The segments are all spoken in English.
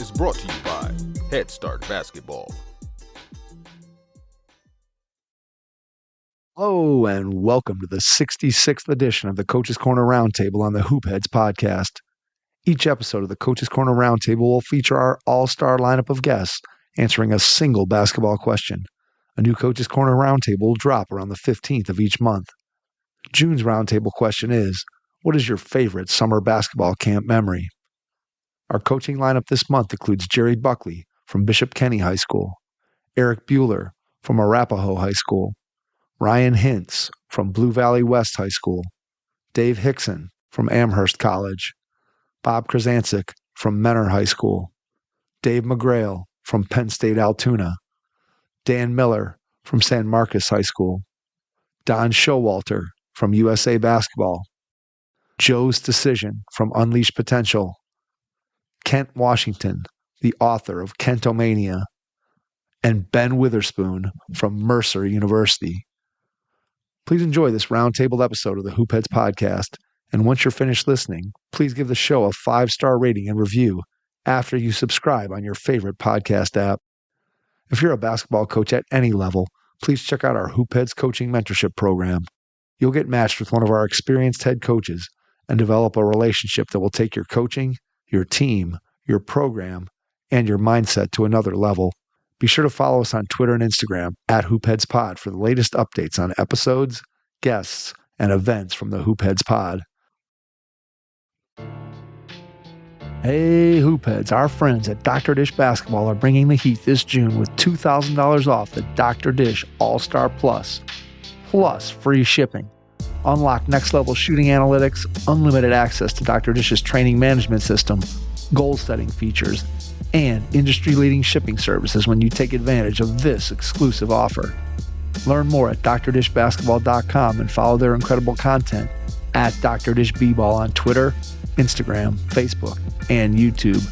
is brought to you by Head Start Basketball. Hello, and welcome to the 66th edition of the Coach's Corner Roundtable on the Hoopheads podcast. Each episode of the Coach's Corner Roundtable will feature our all-star lineup of guests answering a single basketball question. A new Coach's Corner Roundtable will drop around the 15th of each month. June's Roundtable question is, what is your favorite summer basketball camp memory? Our coaching lineup this month includes Jerry Buckley from Bishop Kenny High School, Erik Buehler from Arapahoe High School, Ryan Hintz from Blue Valley West High School, Dave Hixon from Amherst College, Bob Krizancic from Menor High School, Dave McGreal from Penn State Altoona, Dan Miller from San Marcos High School, Don Showalter from USA Basketball, Joe Stasyszyn from Unleashed Potential, Kent Washington, the author of Kentomania, and Ben Witherspoon from Mercer University. Please enjoy this roundtable episode of the Hoopheads podcast, and once you're finished listening, please give the show a 5-star rating and review after you subscribe on your favorite podcast app. If you're a basketball coach at any level, please check out our Hoopheads Coaching Mentorship Program. You'll get matched with one of our experienced head coaches and develop a relationship that will take your coaching, your team, your program, and your mindset to another level. Be sure to follow us on Twitter and Instagram at HoopheadsPod for the latest updates on episodes, guests, and events from the Hoopheads Pod. Hey Hoopheads, our friends at Dr. Dish Basketball are bringing the heat this June with $2,000 off the Dr. Dish All-Star Plus free shipping. Unlock next-level shooting analytics, unlimited access to Dr. Dish's training management system, goal-setting features, and industry-leading shipping services when you take advantage of this exclusive offer. Learn more at drdishbasketball.com and follow their incredible content at Dr. Dish B-Ball on Twitter, Instagram, Facebook, and YouTube.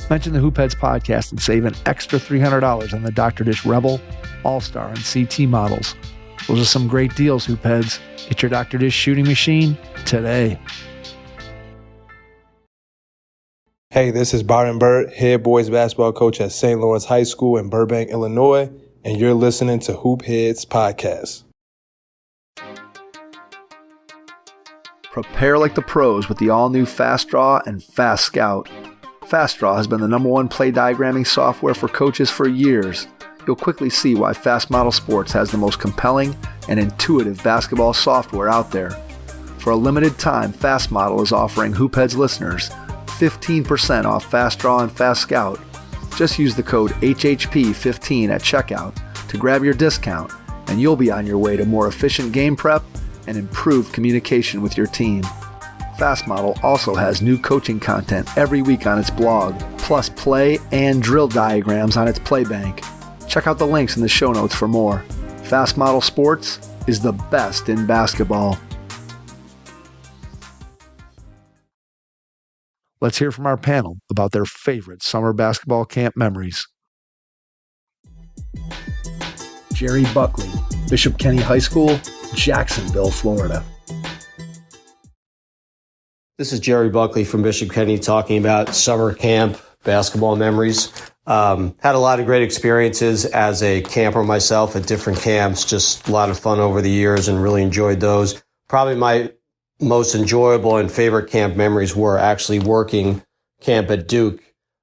Mention the Hoopheads podcast and save an extra $300 on the Dr. Dish Rebel, All-Star, and CT models. Those are some great deals, Hoopheads. Get your Dr. Dish shooting machine today. Hey, this is Byron Burt, head boys basketball coach at St. Lawrence High School in Burbank, Illinois, and you're listening to Hoopheads Podcast. Prepare like the pros with the all-new Fast Draw and Fast Scout. Fast Draw has been the #1 play diagramming software for coaches for years. You'll quickly see why Fast Model Sports has the most compelling and intuitive basketball software out there. For a limited time, Fast Model is offering Hoopheads listeners 15% off Fast Draw and Fast Scout. Just use the code HHP15 at checkout to grab your discount, and you'll be on your way to more efficient game prep and improved communication with your team. Fast Model also has new coaching content every week on its blog, plus play and drill diagrams on its Playbank. Check out the links in the show notes for more. Fast Model Sports is the best in basketball. Let's hear from our panel about their favorite summer basketball camp memories. Jerry Buckley, Bishop Kenny High School, Jacksonville, Florida. This is Jerry Buckley from Bishop Kenny talking about summer camp basketball memories. Had a lot of great experiences as a camper myself at different camps, just a lot of fun over the years and really enjoyed those. Probably my most enjoyable and favorite camp memories were actually working camp at Duke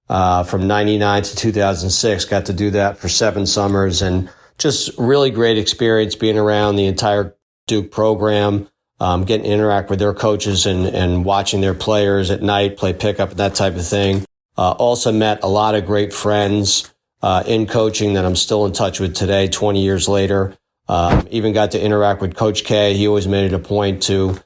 from 99 to 2006. Got to do that for 7 summers and just really great experience being around the entire Duke program, getting to interact with their coaches and watching their players at night, play pickup and that type of thing. Also met a lot of great friends in coaching that I'm still in touch with today, 20 years later. Even got to interact with Coach K. He always made it a point to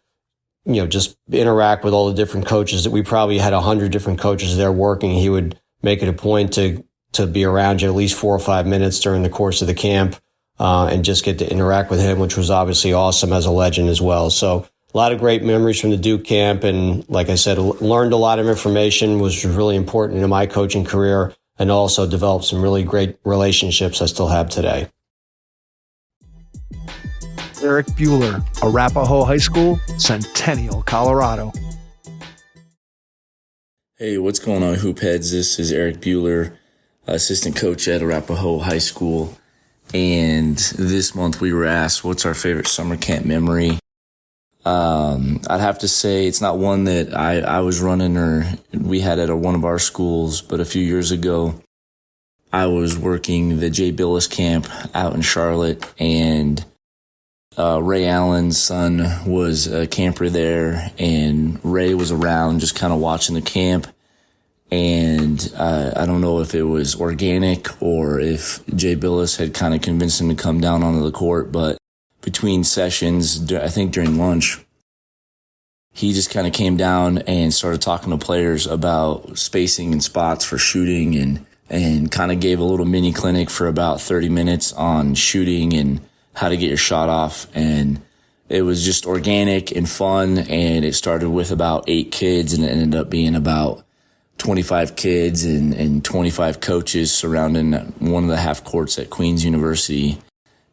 just interact with all the different coaches. That we probably had 100 different coaches there working. He would make it a point to be around you at least 4 or 5 minutes during the course of the camp, and just get to interact with him, which was obviously awesome as a legend as well. So a lot of great memories from the Duke camp. And like I said, learned a lot of information, was really important in my coaching career, and also developed some really great relationships I still have today. Erik Buehler, Arapahoe High School, Centennial, Colorado. Hey, what's going on, Hoop Heads? This is Erik Buehler, assistant coach at Arapahoe High School. And this month we were asked, what's our favorite summer camp memory? I'd have to say it's not one that I was running or we had at one of our schools, but a few years ago, I was working the Jay Billis camp out in Charlotte, and Ray Allen's son was a camper there, and Ray was around just kind of watching the camp. And I don't know if it was organic or if Jay Billis had kind of convinced him to come down onto the court, but between sessions, I think during lunch, he just kind of came down and started talking to players about spacing and spots for shooting, and kind of gave a little mini clinic for about 30 minutes on shooting and how to get your shot off. And it was just organic and fun. And it started with about 8 kids, and it ended up being about 25 kids and 25 coaches surrounding one of the half courts at Queen's University.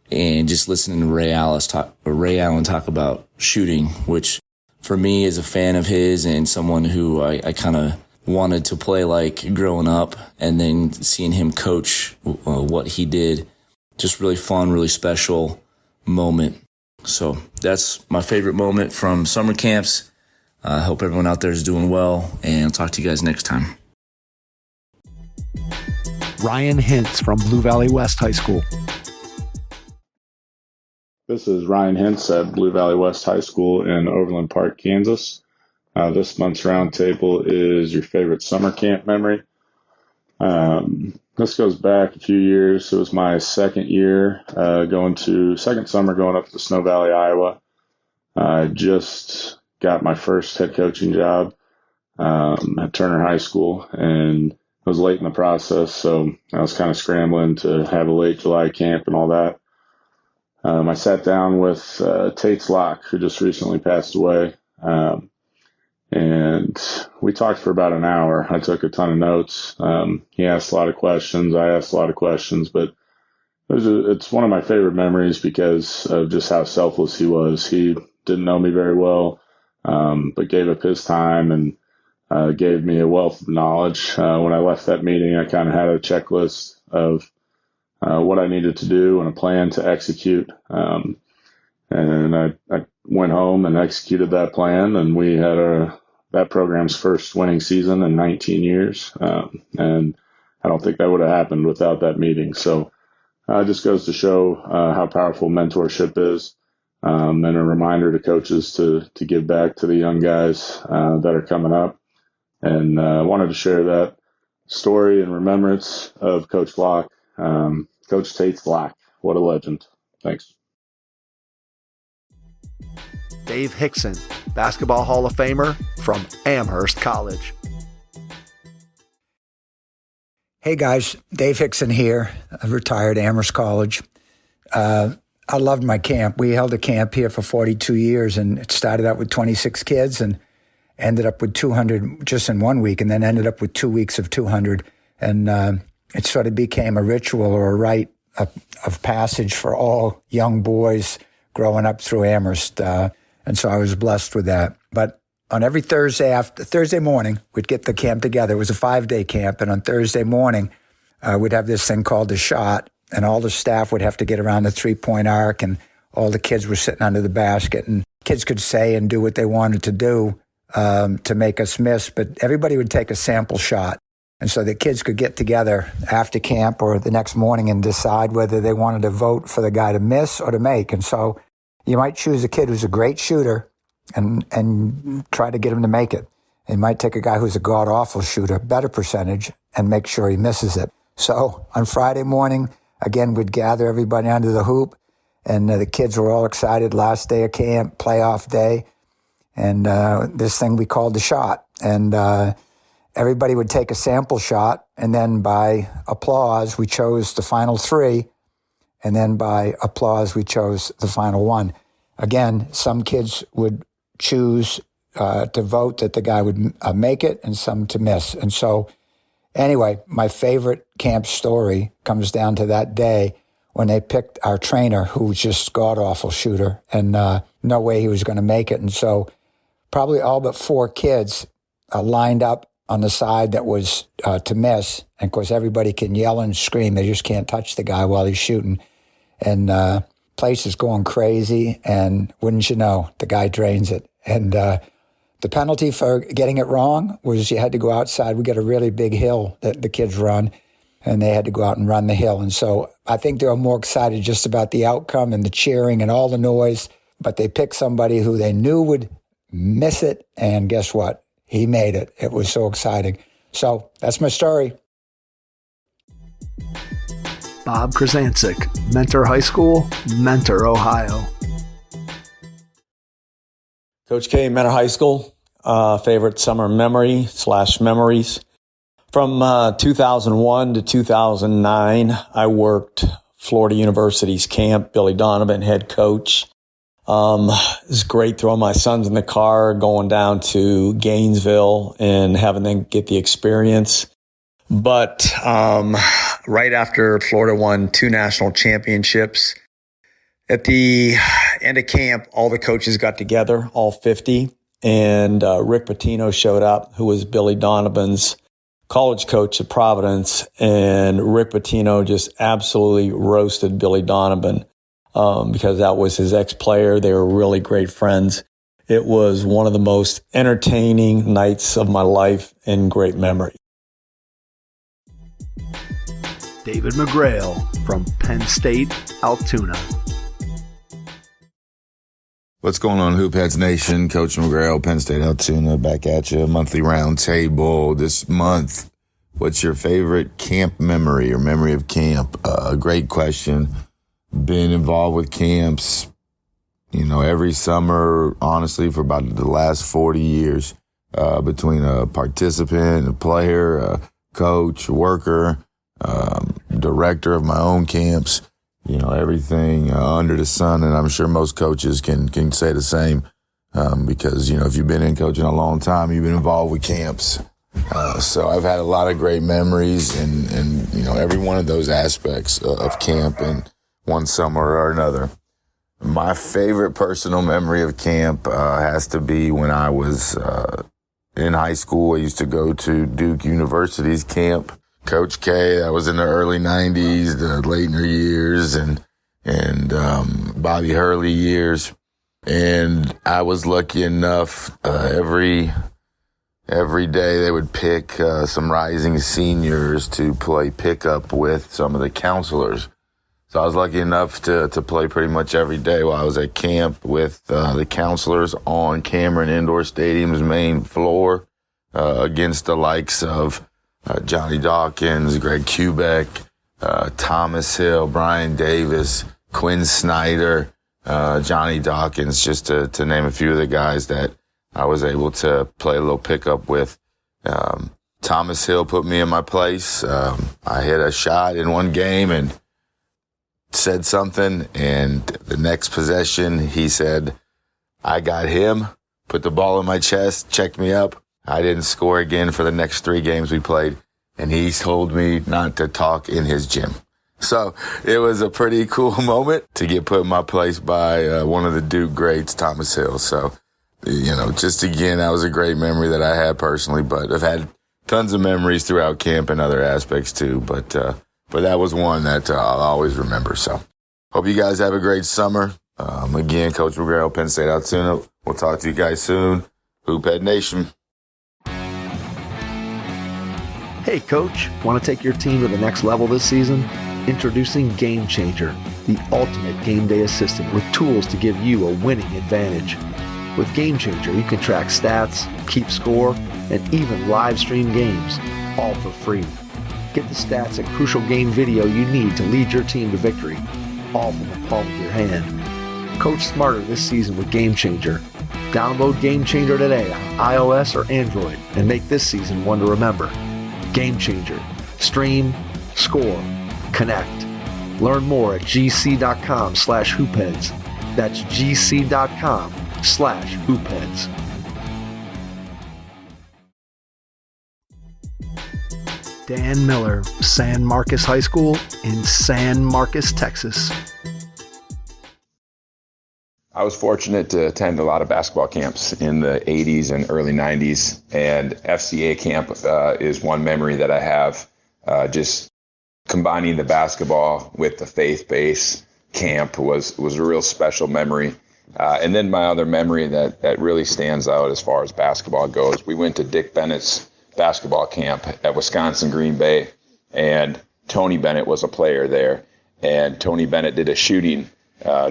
And just listening to Ray Allen talk about shooting, which for me as a fan of his and someone who I kind of wanted to play like growing up, and then seeing him coach what he did, just really fun, really special moment. So that's my favorite moment from summer camps. I hope everyone out there is doing well, and I'll talk to you guys next time. Ryan Hintz from Blue Valley West High School. This is Ryan Hintz at Blue Valley West High School in Overland Park, Kansas. This month's roundtable is your favorite summer camp memory. This goes back a few years. It was my second summer going up to Snow Valley, Iowa. I just got my first head coaching job at Turner High School, and it was late in the process, so I was kind of scrambling to have a late July camp and all that. I sat down with Tate's Locke, who just recently passed away, and we talked for about an hour. I took a ton of notes. He asked a lot of questions. I asked a lot of questions, but it's one of my favorite memories because of just how selfless he was. He didn't know me very well, but gave up his time and gave me a wealth of knowledge. When I left that meeting, I kind of had a checklist of what I needed to do and a plan to execute. And I went home and executed that plan, and we had that program's first winning season in 19 years. And I don't think that would have happened without that meeting. So it just goes to show how powerful mentorship is, and a reminder to coaches to give back to the young guys that are coming up. And I wanted to share that story in remembrance of Coach Locke, Coach Tate's Locke. What a legend. Thanks. Dave Hixon, Basketball Hall of Famer from Amherst College. Hey guys, Dave Hixon here. I retired Amherst College. I loved my camp. We held a camp here for 42 years, and it started out with 26 kids and ended up with 200 just in 1 week, and then ended up with 2 weeks of 200. And it sort of became a ritual or a rite of passage for all young boys growing up through Amherst. And so I was blessed with that. But on every Thursday morning, we'd get the camp together. It was a 5-day camp. And on Thursday morning, we'd have this thing called the shot. And all the staff would have to get around the 3-point arc. And all the kids were sitting under the basket. And kids could say and do what they wanted to do to make us miss. But everybody would take a sample shot. And so the kids could get together after camp or the next morning and decide whether they wanted to vote for the guy to miss or to make. And so you might choose a kid who's a great shooter and try to get him to make it. You might take a guy who's a god-awful shooter, better percentage, and make sure he misses it. So on Friday morning, again, we'd gather everybody under the hoop, and the kids were all excited. Last day of camp, playoff day, and this thing we called the shot. And everybody would take a sample shot, and then by applause, we chose the final 3. And then by applause, we chose the final 1. Again, some kids would choose to vote that the guy would make it and some to miss. And so anyway, my favorite camp story comes down to that day when they picked our trainer, who was just god-awful shooter, and no way he was going to make it. And so probably all but 4 kids lined up on the side that was to miss. And, of course, everybody can yell and scream. They just can't touch the guy while he's shooting. And place is going crazy. And wouldn't you know, the guy drains it. And the penalty for getting it wrong was you had to go outside. We got a really big hill that the kids run, and they had to go out and run the hill. And so I think they were more excited just about the outcome and the cheering and all the noise. But they picked somebody who they knew would miss it. And guess what? He made it. It was so exciting. So that's my story. Bob Krizancic, Mentor High School, Mentor, Ohio. Coach K, Mentor High School, favorite summer memories. From 2001 to 2009, I worked Florida University's camp, Billy Donovan, head coach. It was great throwing my sons in the car, going down to Gainesville and having them get the experience. But right after Florida won 2 national championships, at the end of camp, all the coaches got together, all 50, and Rick Pitino showed up, who was Billy Donovan's college coach at Providence, and Rick Pitino just absolutely roasted Billy Donovan because that was his ex-player. They were really great friends. It was one of the most entertaining nights of my life and great memory. David McGreal from Penn State, Altoona. What's going on, Hoopheads Nation? Coach McGreal, Penn State, Altoona, back at you. Monthly round table this month. What's your favorite camp memory or memory of camp? Great question. Been involved with camps, every summer, honestly, for about the last 40 years, between a participant, a player, a coach, a worker, director of my own camps. Everything under the sun, and I'm sure most coaches can say the same because, if you've been in coaching a long time, you've been involved with camps. So I've had a lot of great memories and every one of those aspects of camp in one summer or another. My favorite personal memory of camp has to be when I was in high school. I used to go to Duke University's camp. Coach K, that was in the early 90s, the Leitner years, and Bobby Hurley years. And I was lucky enough, every day they would pick some rising seniors to play pickup with some of the counselors. So I was lucky enough to play pretty much every day while I was at camp with the counselors on Cameron Indoor Stadium's main floor against the likes of Johnny Dawkins, Greg Kubek, Thomas Hill, Brian Davis, Quinn Snyder, Johnny Dawkins, just to name a few of the guys that I was able to play a little pickup with. Thomas Hill put me in my place. I hit a shot in one game and said something, and the next possession he said, I got him, put the ball in my chest, checked me up. I didn't score again for the next 3 games we played, and he told me not to talk in his gym. So it was a pretty cool moment to get put in my place by one of the Duke greats, Thomas Hill. So, just again, that was a great memory that I had personally, but I've had tons of memories throughout camp and other aspects too. But that was one that I'll always remember. So hope you guys have a great summer. Again, Coach McGreal, Penn State, Altoona. We'll talk to you guys soon. Hoophead Nation. Hey, Coach, want to take your team to the next level this season? Introducing Game Changer, the ultimate game day assistant with tools to give you a winning advantage. With Game Changer, you can track stats, keep score, and even live stream games, all for free. Get the stats and crucial game video you need to lead your team to victory, all from the palm of your hand. Coach smarter this season with Game Changer. Download Game Changer today on iOS or Android and make this season one to remember. Game Changer. Stream, score, connect. Learn more at gc.com/hoopheads. That's gc.com/hoopheads. Dan Miller, San Marcos High School in San Marcos, Texas. I was fortunate to attend a lot of basketball camps in the 80s and early 90s, and FCA camp is one memory that I have, just combining the basketball with the faith-based camp was a real special memory. And then my other memory that really stands out as far as basketball goes, we went to Dick Bennett's basketball camp at Wisconsin Green Bay, and Tony Bennett was a player there. And Tony Bennett did a shooting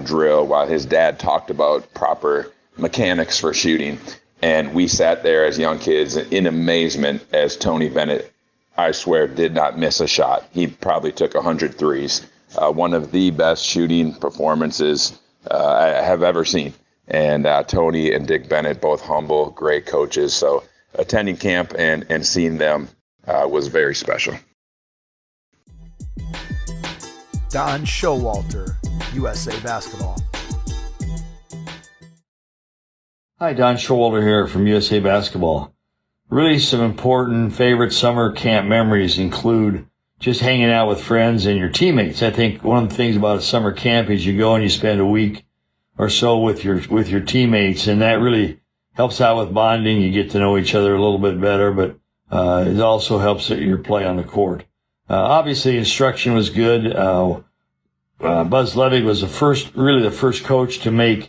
drill while his dad talked about proper mechanics for shooting. And we sat there as young kids in amazement as Tony Bennett, I swear, did not miss a shot. He probably took 100 threes. One of the best shooting performances I have ever seen. And Tony and Dick Bennett, both humble, great coaches. So attending camp and seeing them was very special. Don Showalter, USA Basketball. Hi, Don Showalter here from USA Basketball. Really some important favorite summer camp memories include just hanging out with friends and your teammates. I think one of the things about a summer camp is you go and you spend a week or so with your teammates, and that really helps out with bonding. You get to know each other a little bit better, but it also helps at your play on the court. Obviously, instruction was good. Buzz Levig was the first coach to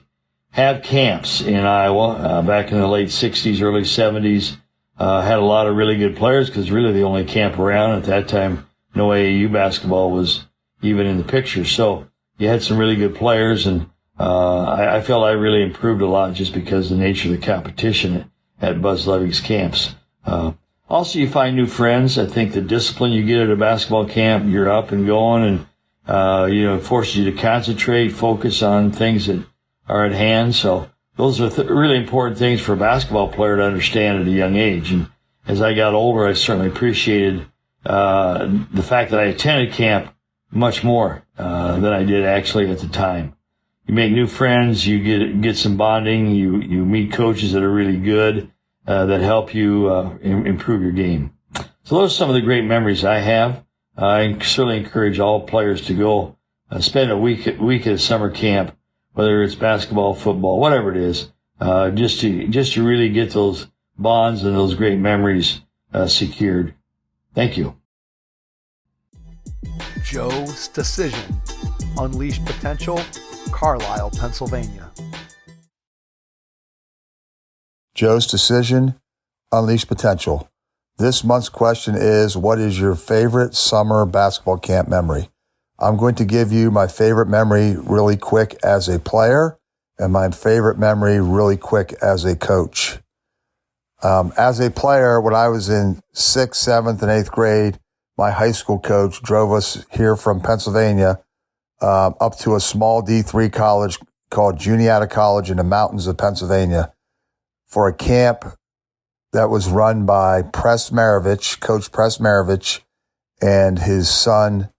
have camps in Iowa back in the late 60s, early 70s. Had a lot of really good players because really the only camp around at that time. No AAU basketball was even in the picture. So you had some really good players, and I felt I really improved a lot just because of the nature of the competition at Buzz Levig's camps. Also, you find new friends. I think the discipline you get at a basketball camp, you're up and going, and it forces you to concentrate, focus on things that are at hand. So those are really important things for a basketball player to understand at a young age. And as I got older, I certainly appreciated the fact that I attended camp much more than I did actually at the time. You make new friends, you get some bonding, you meet coaches that are really good, that help you improve your game. So those are some of the great memories I have. I certainly encourage all players to go spend a week at a summer camp, whether it's basketball, football, whatever it is, just to really get those bonds and those great memories secured. Thank you. Joe Stasyszyn, Unleashed Potential, Carlisle, Pennsylvania. Joe's Decision, Unleash Potential. This month's question is, what is your favorite summer basketball camp memory? I'm going to give you my favorite memory really quick as a player and my favorite memory really quick as a coach. As a player, when I was in 6th, 7th, and 8th grade, my high school coach drove us here from Pennsylvania up to a small D3 college called Juniata College in the mountains of Pennsylvania for a camp that was run by Coach Press Maravich, and his son,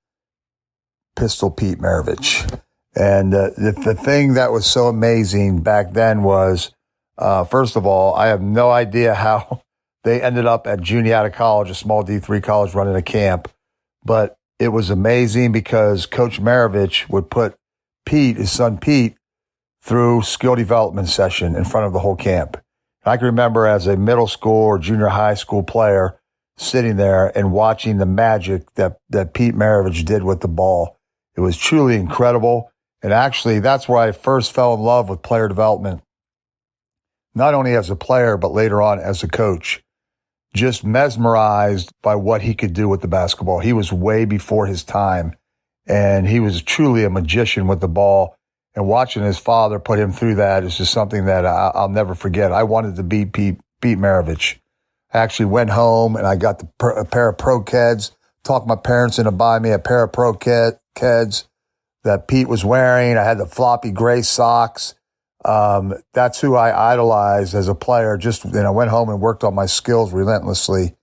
Pistol Pete Maravich. And the thing that was so amazing back then was, first of all, I have no idea how they ended up at Juniata College, a small D3 college, running a camp. But it was amazing because Coach Maravich would put his son Pete, through skill development session in front of the whole camp. I can remember as a middle school or junior high school player sitting there and watching the magic that Pete Maravich did with the ball. It was truly incredible. And actually, that's where I first fell in love with player development, not only as a player, but later on as a coach. Just mesmerized by what he could do with the basketball. He was way before his time, and he was truly a magician with the ball. And watching his father put him through that is just something that I'll never forget. I wanted to be Pete Maravich. I actually went home and I got a pair of Pro Keds, talked my parents into buying me a pair of Pro Keds that Pete was wearing. I had the floppy gray socks. That's who I idolized as a player. Just, went home and worked on my skills relentlessly,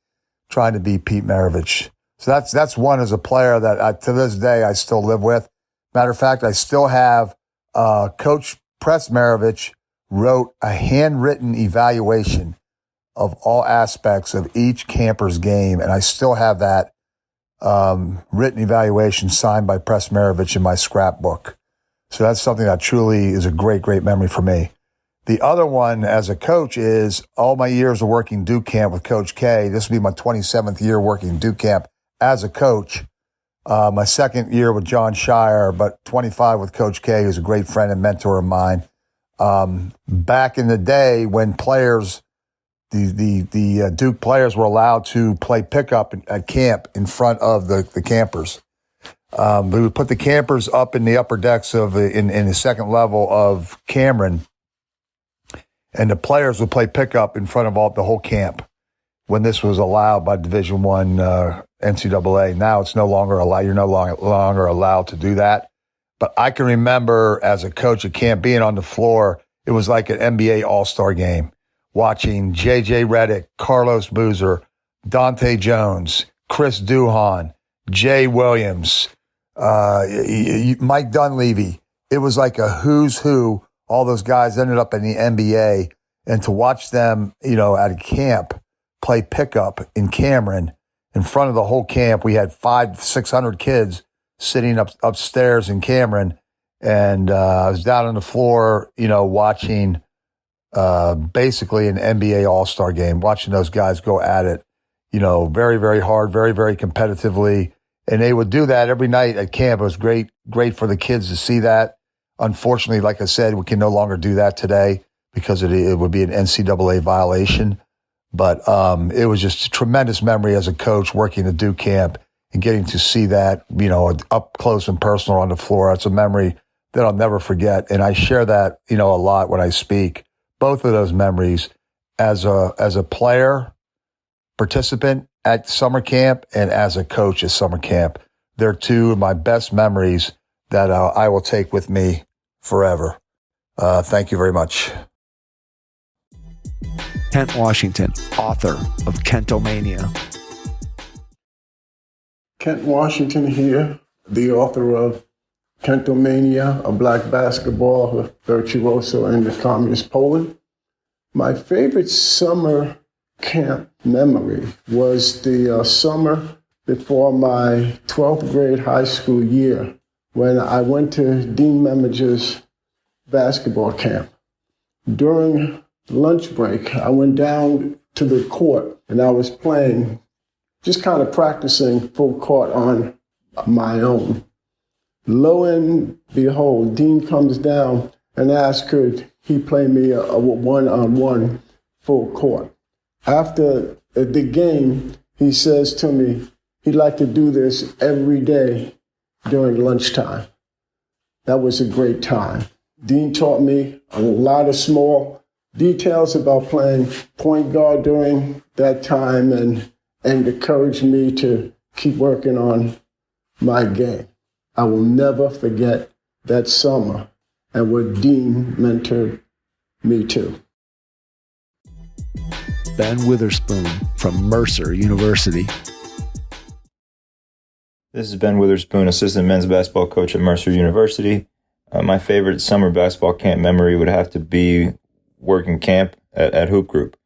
trying to be Pete Maravich. So that's one as a player that to this day I still live with. Matter of fact, I still have Coach Press Maravich wrote a handwritten evaluation of all aspects of each camper's game, and I still have that written evaluation signed by Press Maravich in my scrapbook. So that's something that truly is a great, great memory for me. The other one as a coach is all my years of working Duke camp with Coach K. This will be my 27th year working Duke camp as a coach. My second year with John Shire, but 25 with Coach K, who's a great friend and mentor of mine. Back in the day when players, the Duke players were allowed to play pickup at camp in front of the campers. We would put the campers up in the upper decks in the second level of Cameron, and the players would play pickup in front of the whole camp when this was allowed by Division I NCAA. Now it's no longer allowed. You're no longer allowed to do that. But I can remember as a coach at camp being on the floor, it was like an NBA All-Star game, watching J.J. Redick, Carlos Boozer, Dante Jones, Chris Duhon, Jay Williams, Mike Dunleavy. It was like a who's who. All those guys ended up in the NBA, and to watch them, at a camp play pickup in Cameron in front of the whole camp. We had 500-600 kids sitting upstairs in Cameron, and I was down on the floor, watching basically an NBA All-Star game, watching those guys go at it, very, very hard, very, very competitively. And they would do that every night at camp. It was great for the kids to see that. Unfortunately, like I said, we can no longer do that today because it would be an NCAA violation. But it was just a tremendous memory as a coach working at Duke camp and getting to see that, up close and personal on the floor. It's a memory that I'll never forget. And I share that, a lot when I speak. Both of those memories as a player, participant at summer camp, and as a coach at summer camp. They're two of my best memories that I will take with me forever. Thank you very much. Kent Washington, author of Kentomania. Kent Washington here, the author of Kentomania, a black basketball virtuoso in the communist Poland. My favorite summer camp memory was the summer before my 12th grade high school year when I went to Dean Memiger's basketball camp. During lunch break, I went down to the court and I was playing, just kind of practicing full court on my own. Lo and behold, Dean comes down and asks could he play me a one-on-one full court. After the game, he says to me he'd like to do this every day during lunchtime. That was a great time. Dean taught me a lot of small details about playing point guard during that time and encouraged me to keep working on my game. I will never forget that summer and what Dean mentored me to. Ben Witherspoon from Mercer University. This is Ben Witherspoon, assistant men's basketball coach at Mercer University. My favorite summer basketball camp memory would have to be working camp at Hoop Group.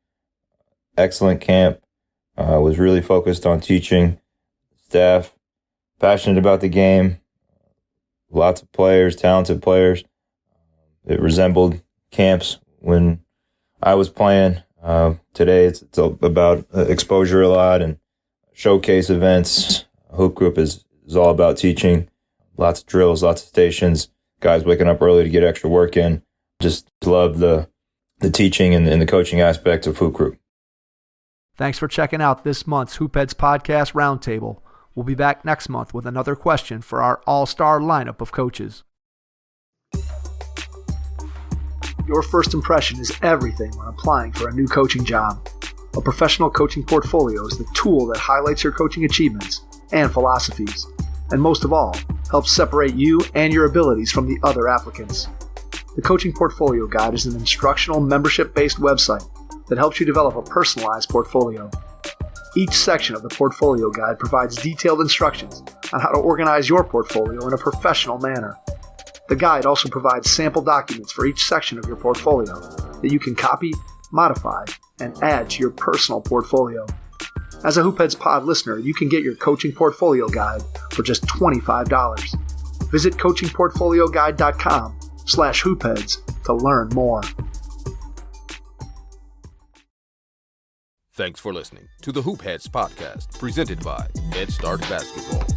Excellent camp. Was really focused on teaching staff, passionate about the game. Lots of players, talented players. It resembled camps when I was playing. Today it's about exposure a lot and showcase events. Hoop Group is all about teaching. Lots of drills, lots of stations, guys waking up early to get extra work in. Just love the teaching and the coaching aspect of Hoop Group. Thanks for checking out this month's Hoopheads Podcast Roundtable. We'll be back next month with another question for our all-star lineup of coaches. Your first impression is everything when applying for a new coaching job. A professional coaching portfolio is the tool that highlights your coaching achievements and philosophies, and most of all, helps separate you and your abilities from the other applicants. The Coaching Portfolio Guide is an instructional membership-based website that helps you develop a personalized portfolio. Each section of the Portfolio Guide provides detailed instructions on how to organize your portfolio in a professional manner. The guide also provides sample documents for each section of your portfolio that you can copy, modify, and add to your personal portfolio. As a Hoopheads Pod listener, you can get your Coaching Portfolio Guide for just $25. Visit coachingportfolioguide.com/hoopheads to learn more. Thanks for listening to the Hoop Heads podcast, presented by Head Start Basketball.